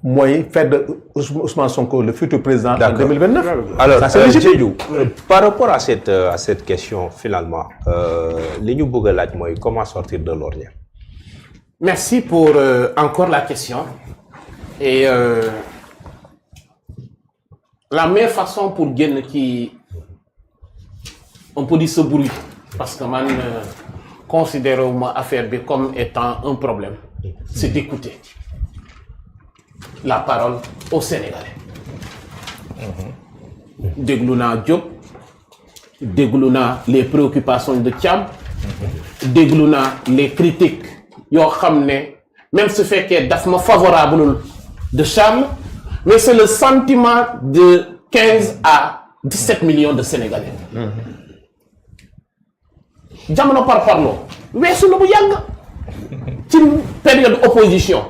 mooy faire de Ousmane Sonko le futur président en 2029. Alors, ça c'est légitime. Par rapport à cette question finalement li ñu bëgg a laaj mooy comment sortir de l'ornière. Merci pour encore la question. Et la meilleure façon pour génn ci on peut dire ce bruit parce que man considère ma affaire bi comme étant un problème, c'est d'écouter la parole aux Sénégalais. déglu naa Diop, déglu naa les préoccupations de Thiam, déglu naa les critiques yoo xam ne même su fekkee daf ma favorable de Charles, mais c'est le sentiment de 15 à 17 millions de Sénégalais. jamono par parloo weesu na bu yàgg ci période opposition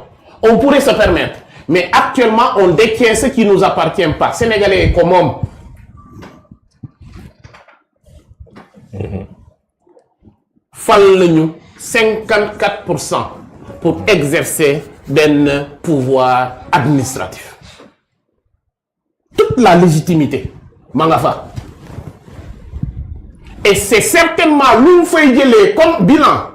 on pourrait se permettre, mais actuellement on détient ce qui nous appartient pas. Sénégalais ko moom. fal lañu 54% pour exercer benn pouvoir administratif. Toute la légitimité ma nga fa. Et c'est certainement lu ñu fay jëlee comme bilan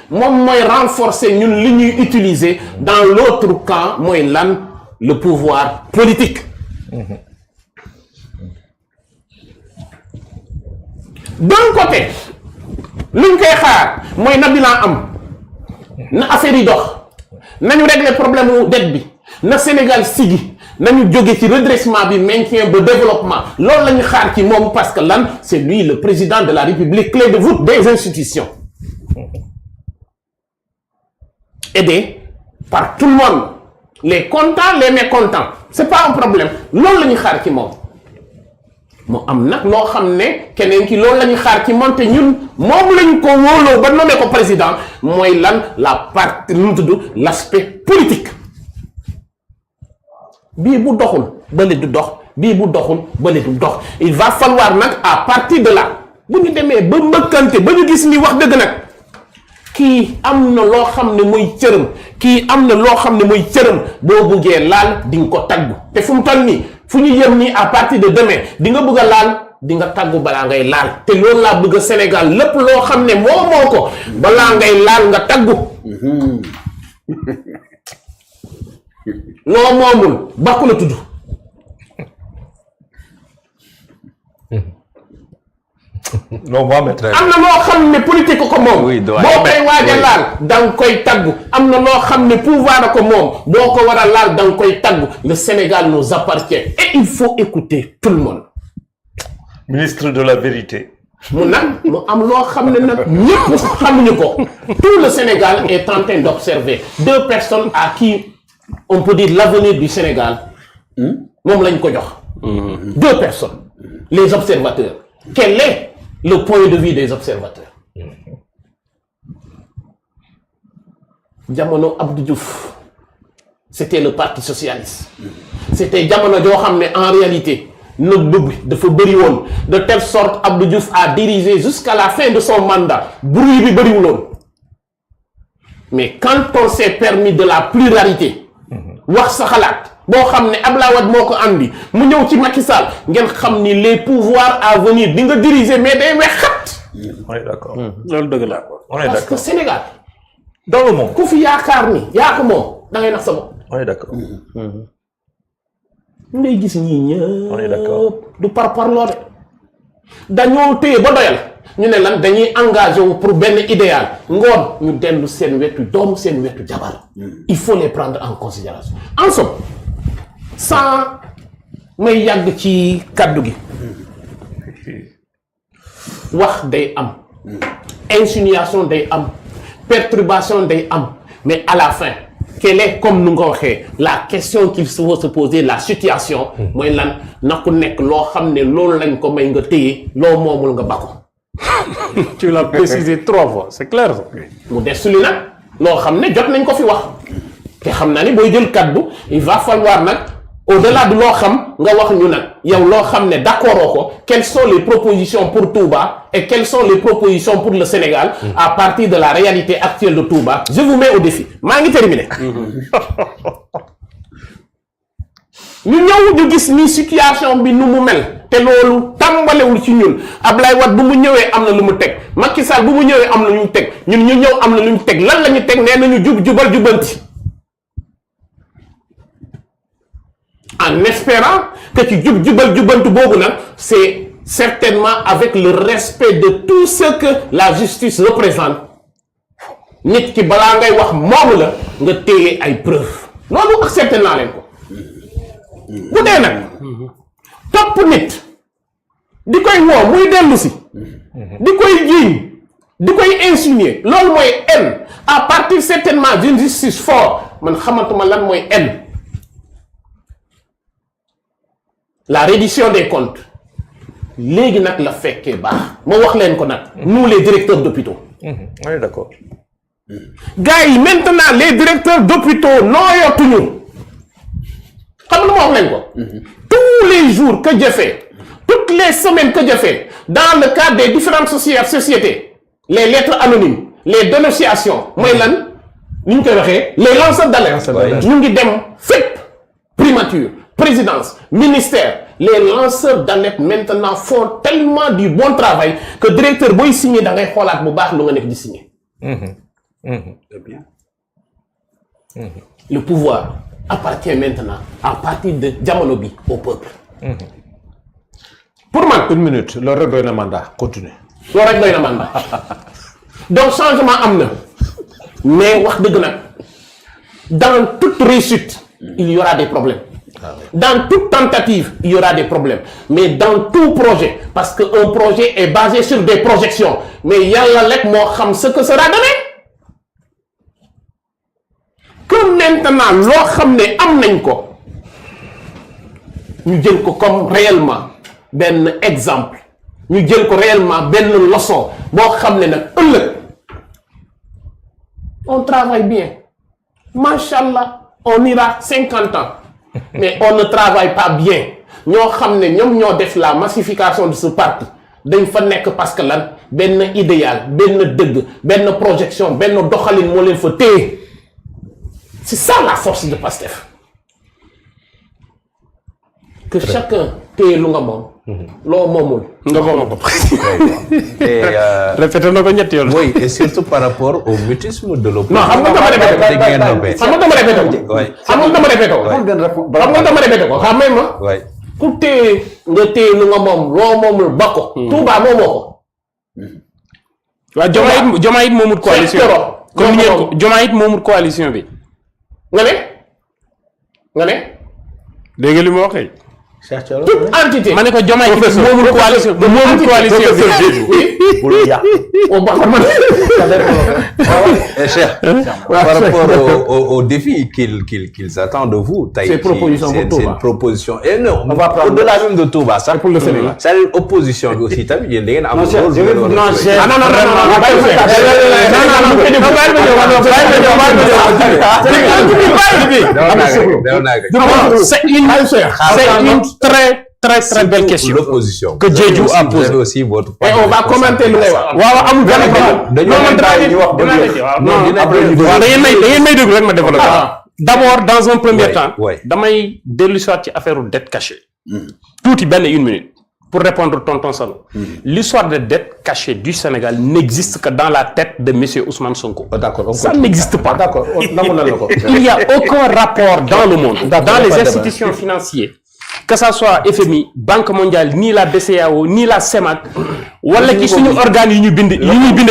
moom mooy renforcer ñun li ñuy utiliser dans l'autre camp mooy lan le pouvoir politique. D'un côté lu ñu koy xaar mooy na bilan am na affaire yi dox nañu régler problème mu dette bi na Sénégal sigi nañu jóge ci redressement bi maintien ba développement loolu la ñu xaar ci moom parce que lan c'est lui le président de la République, clé de voûte des institutions, aidé par tout le monde, les contents les mécontents, c'est pas un problème. loolu la ñu xaar ci moom mu am nag loo xam ne keneen ki loolu la ñu xaar ci moom te ñun moom lañ ko wóoloo ba nommé ko président mooy lan la partie lu mu tudd l'aspect politique. bii bu doxul bële du dox bii bu doxul bële du dox il va falloir nag à partir de là bu ñu demee ba mbëkkante ba ñu gis ni wax dëgg nag kii am na loo xam ne mooy cërëm kii am na loo xam ne mooy cërëm boo buggee laal di nga ko taggu te fu mu toll nii fu ñu yëm nii à partir de demain di nga bëgg a laal di nga taggu balaa ngay laal te loolu laa bëgg a Sénégal lépp loo xam ne moo ko balaa ngay laal nga taggu. loo moomul bàkku la tudd. non moo amee am na loo xam ne politique ko moom. boo koy waaj a laal da nga koy taggu. am na loo xam ne pouvoir ko moom boo ko war a laal da nga koy taggu. Le Sénégal nous appartient et il faut écouter tout le monde. Ministre de la vérité. mu nag mu am loo xam ne nag ñëpp xamuñu ko. Tout le Sénégal est en train d'observer deux personnes à qui on peut dire l'avenir du Sénégal moom lañ ko jox. Deux personnes, les observateurs. Quel est le point de vue des observateurs? Jamono Abdou Diouf, c'était le Parti socialiste. C'était jamono joo xam ne en réalité nëbb bi dafa bëri woon de telle sorte Abdou Diouf a dirigé jusqu'à la fin de son mandat bruit bi bëriwuloon. Mais quand on s'est permis de la pluralité wax sa xalaat boo xam ne Abdoulaye Wade moo ko andi mu ñëw ci Macky Sall ngeen xam ni les pouvoirs à venir di nga diriger mais day wexat. On est d'accord. loolu dëgg la on est d'accord parce que Sénégal dans le monde ku fi yaakaar ni yaa ko moom da ngay nax sa bopp. on est d'accord. ñu ngay gis ñii on est d'accord. ñëpp du parparloo de dañoo téye ba doyal ñu ne lan dañuy engagé wu pour benn idéal ngoon ñu dellu seen wetu doom seen wetu jabar. Il faut les prendre en considération. En somme sans may yàgg ci kàddu gi wax day am insinuation day am perturbation day am mais à la fin quelle est comme nu nga ko waxee la question qu'il faut se poser la situation mooy lan na ku nekk loo xam ne loolu lañ ko may nga téye loo moomul nga bako. Tu l'as précisé 3 fois, c'est clair. mu des su li nag loo xam ne jot nañ ko fi wax te xam naa ni booy jël kaddu il va falloir nag au-delà de loo xam nga wax ñu nag yow loo xam ne d'accord ko quelles sont les propositions pour Touba et quelles sont les propositions pour le Sénégal à partir de la réalité actuelle de Touba. Je vous mets au défi maa ngi terminer. ñu ñëw ñu gis ni situation bi nu mu mel te loolu tàmbalewul ci ñun Ablaye Wade bu mu ñëwee am na lu mu teg Macky Sall bu mu ñëwee am na lu ñu teg ñun ñu ñëw am na lu ñu teg lan la ñu teg nee nañu jubal jubanti en espérant que ci jubal jubanti boobu nag c'est certainement avec le respect de tout ce que la justice représente nit ki balaa ngay wax moomu la nga téye ay preuves loolu accepté naa leen ko bu dee nag topp nit di koy woo muy dellu si di koy jiiñ di koy insinuer loolu mooy haine à partir certainement d'une justice forte man xamantuma lan mooy haine la reddition des comptes léegi nag la fekkee baax ma wax leen ko nag nous les directeurs d'hôpitaux on est d'accord. gars yi maintenant les directeurs d'hôpitaux nooyootuñu xam nga ma wax leen ko tous les jours que je fais toutes les semaines que je fais dans le cadre des différentes sociétés les lettres anonymes les dénonciations mooy lan ni ñu koy waxee les lanceurs d'alerte ñu ngi dem fépp primature présidence ministère les lanceurs d'alerte maintenant font tellement du bon travail que directeur booy signé da ngay xoolaat bu baax lu nga nekk di signé le pouvoir appartient maintenant à partir de jamono bi au peuple pour man une minute loolu rek doy na mandat continue loolu rek doy na mandat donc changement am na mais wax dëgg nag dans toute réussite il y aura des problèmes dans toute tentative il y aura des problèmes mais dans tout projet parce que un projet est basé sur des projections mais yàlla rek moo xam ce que sera demain que maintenant loo xam ne am nañ ko ñu jël ko comme réellement benn exemple ñu jël ko réellement benn leçon boo xam ne nag ëllëg on travaille bien machallah on ira 50 ans mais on ne travaille pas bien ñoo xam ne ñoom ñoo def la massification de ce parti dañ fa nekk parce que lan benn idéal benn dëgg benn projection benn doxalin moo leen fa téye c'est ça la force de Pastef que chacun téye lu nga moom loo moomul nga moom ko répété na ko ñetti yoon oui et surtout par rapport au mutisme de l'opposition. non xam nga dama répété ko xam nga dama répété ko xam nga dama répété ko xam nga dama répété ko xam ma ku téye nga téye lu nga moom loo moomul ba ko Touba moomoo ko waaw Diomaye it moomut coalition comme ni ngeen Diomaye it moomut coalition bi nga ne dégg nga li ma waxee toute entité ma ne ko Diomaye it moomut coalition bi par rapport au défi qu'ils attendent de vous. C'est une proposition énorme. On va prendre au-delà même de Touba, ça pour le Sénégal. C'est l'opposition aussi tamit yéen da ngeen am. C'est une très belle question l'opposition que Diédhiou a posée. Aussi votre et on va commenter lu ngay wax. waaw amul benn dañuy may déglu rek ma développé. D'abord dans un premier temps. damay dellu soit ci affaire dette cachée. tuuti benn une minute. pour répondre tonton Salo. L'histoire de dette cachée du Sénégal n'existe que dans la tête de monsieur Ousmane Sonko. D'accord. Ça n'existe pas. D'accord. Il n'y a aucun rapport dans le monde, dans les institutions financières, que ça soit FMI, Banque mondiale, ni la BCEAO, ni la CEMAC, wala ci suñu organes yi ñu bind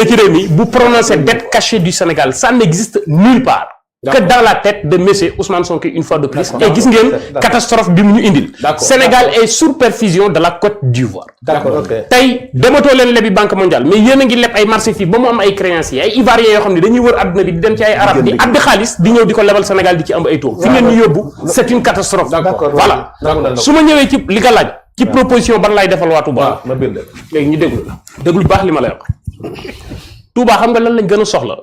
ci réew mi bu prononcer dette cachée du Sénégal, ça n'existe nulle part. Que dans la tête de monsieur Ousmane Sonko une fois de plus. Et gis ngeen catastrophe bi mu ñu indil. Sénégal est sous perfusion de la Côte d'Ivoire. D'accord, ok. Tey dematoo leen lebi Banque mondiale mais yéen a ngi leb ay marché fii ba mu am ay créanciers ay Ivoiriens yoo xam ne dañuy wër adduna bi di dem ci ay arab di abbi xaalis di ñëw di ko lebal Sénégal di ci am ay taux. fi ngeen ñu yóbbu c'est une catastrophe. Voilà su ma ñëwee ci li nga laaj ci proposition ban lay defal waa Touba. ma bind léegi ñu déglu la déglu baax li ma lay wax. Touba xam nga lan lañ gën a soxla.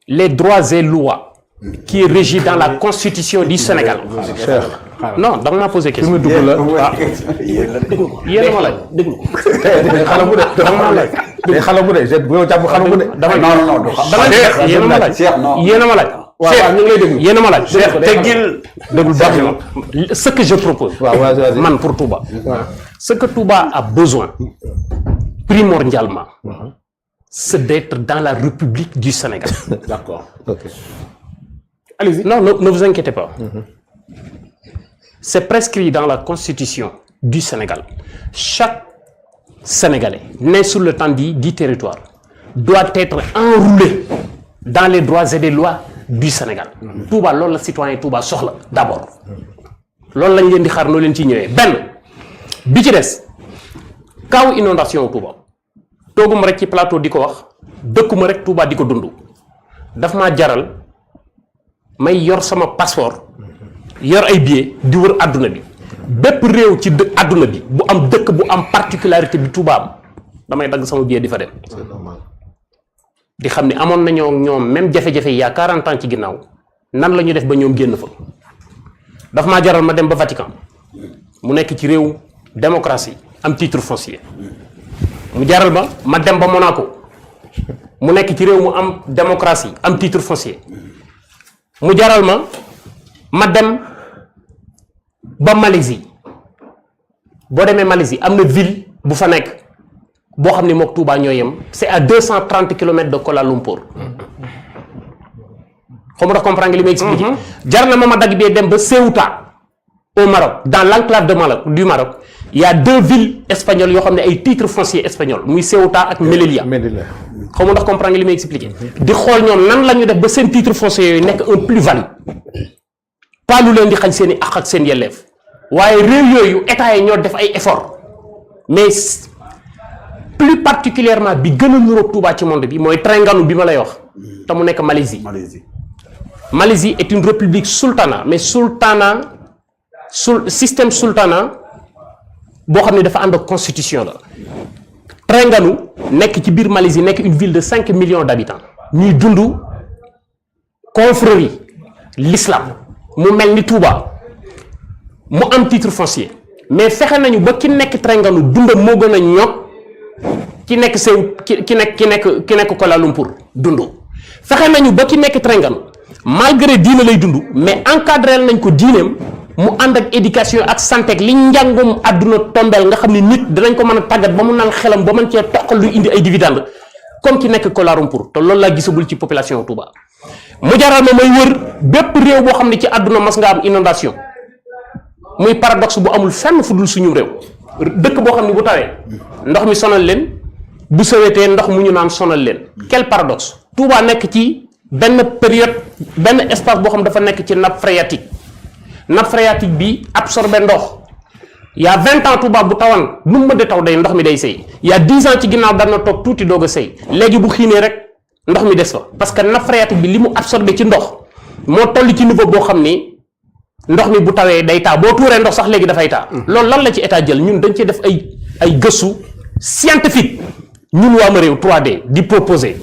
Les droits et lois qui est régi dans la constitution du Sénégal. Non da nga maa posé question. fi mu dugg la yéen a ma laaj déglu ko. xalamu de da nga ma laaj. day xalamu de je bu jàpp xalamu de. yéen a ma laaj yéen a ma laaj. waaw ñu ngi lay déglu. yéen a ma laaj. teggil déglu baax na ce que je propose. man pour Touba. ce que Touba a besoin primordialement. c'est d'être dans la République du Sénégal. D'accord. Ok. Allez-y. Non, ne vous inquiétez pas. C'est prescrit dans la Constitution du Sénégal. Chaque Sénégalais né sur le temps dit territoire doit être enroulé dans les droits et les lois du Sénégal. Touba loolu la citoyen Touba soxla d'abord. loolu lañ leen di xaar noo leen ci ñëwee benn bi ci des kaw inondation Touba tooguma rek ci plateau di ko wax dëkkuma rek Touba di ko dund daf maa jaral may yor sama passeport yor ay billets di wër àdduna bi bépp réew ci àdduna bi bu am dëkk bu am particularité bi Touba am damay dagg sama billet di fa dem. C'est normal. di xam ne amoon nañoo ñoom même jafe-jafe yi y a 40 ans ci ginnaaw nan la ñu def ba ñoom génn fa daf maa jaral ma dem ba Vatican mu nekk ci réew démocratie am titre foncier mu jaral ma dem ba Monaco mu nekk ci réew mu am démocratie am titre foncier mu jaral ma dem ba Malaisie boo demee Malaisie am na ville bu fa nekk boo xam ne mook Touba ñoo yem c'est à 230 kilomètres de Kuala Lumpur xam nga comprendre nga li may expliqué. jar na ma dagg bee dem ba Ceuta au Maroc dans l'enclave du Maroc il y a 2 villes espagnoles yoo xam ne ay titres fonciers espagnols muy Ceuta ak Melilla. xam nga comprendre nga li may expliqué. di xool ñoom nan la ñu def ba seen titre foncier yooyu nekk un plus-value pas lu leen di xañ seen i àq ak seen yelleef waaye réew yooyu état yi ñoo def ay efforts mais. plus particulièrement bi gën a niroog Touba ci monde bi mooy Terengganu bi ma lay wax te mu nekk Malaisie. Malaisie est une république sultana mais système sultana boo xam ne dafa ànd ak constitution la. Terengganu nekk ci biir Malaisie nekk une ville de 5 millions d'habitants ñuy dund confrérie l'islam mu mel ni Touba mu am titre foncier mais fexe nañu ba ki nekk Terengganu dundam moo gën a ñor. ki nekk ki nekk Kuala Lumpur dund fexe nañu ba ki nekk Terengganu malgré diine lay dund mais encadré nañ ko diineem mu ànd ak éducation ak santé ak li njàngum àdduna tombeel nga xam ne nit danañ ko mën a tàggat ba mu naan xelam ba mën cee toqal luy indi ay dividende comme ki nekk Kuala Lumpur te loolu laa gisagul ci population Touba mu jaral ma may wër bépp réew boo xam ne ci àdduna mas nga am inondation muy paradoxe bu amul fenn fu dul suñu réew dëkk boo xam ne bu tawee ndox mi sonal leen bu sawetee ndox mu ñu naan sonal leen quel paradoxe Touba nekk ci benn période benn espace boo xam dafa nekk ci nappe phréatique bi absorbé ndox il y a 20 ans Touba bu tawan nu mu mën di taw day ndox mi day sëy il y a 10 ans ci ginnaaw daan na toog tuuti doog a sëy léegi bu xiinee rek ndox mi des fa parce que nappe phréatique bi li mu absorbé ci ndox moo toll ci niveau boo xam ni ndox mi bu tawee day taa boo tuuree ndox sax léegi dafay taa loolu lan la ci état jël ñun dañ ci def ay gëstu scientifique ñun waa ma réew 3D di proposer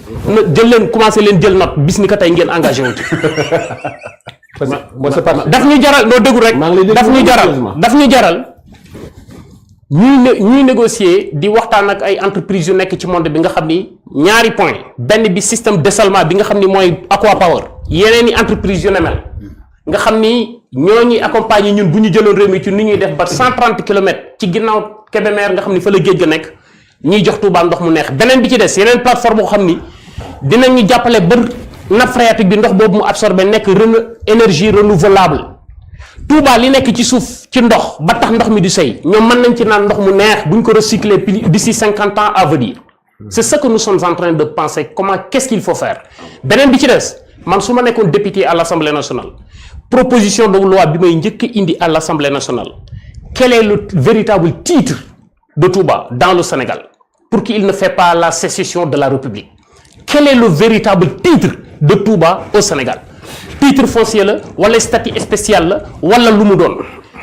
jël leen commencé leen jël note bis ni ko tey ngeen engagé wu ci daf ñu jaral noo déglu rek daf ñu jaral ñuy négocier di waxtaan ak ay entreprises yu nekk ci monde bi nga xam ni ñaari point benn bi système dessalement bi nga xam ni mooy Aqua Power yeneen i entreprises yu ne mel nga xam ni ñoo ñuy accompagner ñun bu ñu jëloon réew mi ci ni ñuy def ba 130 kilomètres ci ginnaaw Kébémer nga xam ni fa la géej ga nekk ñuy jox Touba ndox mu neex beneen bi ci des yeneen plateforme boo xam ni dinañu jàppale ba nappe phréatique bi ndox boobu mu absorbé nekk énergie renouvelable Touba li nekk ci suuf ci ndox ba tax ndox mi di sëy ñoom mën nañ ci naan ndox mu neex bu ñu ko recycler d'ici 50 ans à venir c'est ce que nous sommes en train de penser qu'est-ce qu'il faut faire beneen bi ci des man su ma nekkoon député à l'Assemblée nationale proposition de loi bi may njëkk indi à l'Assemblée nationale quel est le véritable titre de Touba dans le Sénégal pour qu'il ne fait pas la sécession de la République quel est le véritable titre de Touba au Sénégal titre foncier la wala statut spécial la wala lu mu doon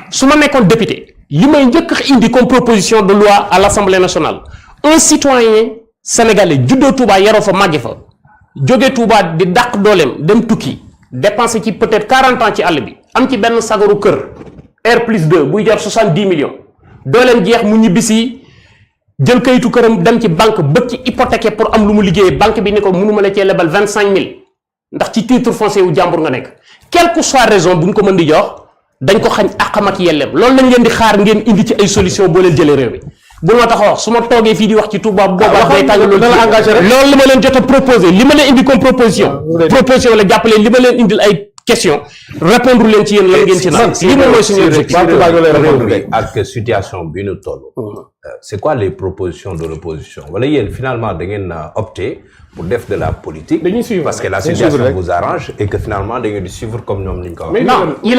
su ma nekkoon député li may njëkk indi comme proposition de loi à l'Assemblée nationale un citoyen sénégalais juddoo Touba yaroo fa màgge fa jóge Touba di dàq dooleem dem tukki dépenser ci peut-être 40 ans ci àll bi am ci benn sagaru kër R+2 buy jar 70 millions dooleem jeex mu ñibbisi jël kayitu këram dem ci banque bëgg ci hypothéquer pour am lu mu liggéeyee banque bi ni ko mënuma la cee lebal 25000 ndax ci titre foncier wu jàmbur nga nekk quelle que soit raison bu ñu ko mën di jox dañ ko xañ àqam ak yelleem loolu lañ leen di xaar ngeen indi ci ay solution boo leen jëlee réew mi bu ma tax a wax su ma toogee fii di wax ci Touba boobaa day tàng loolu li ma leen jot a proposé li ma leen indi comme proposition la jàppale li ma leen indil ay question répondre leen ci yéen lan ngeen ci naan li moom mooy suñu objectif ak situation bi ñu toll c'est quoi les propositions de l'opposition wala yéen finalement da ngeen opté pour def de la politique dañuy suivre parce que la situation vous arrange et que finalement da ngeen di suivre comme ñoom ni ñu ko waxee. non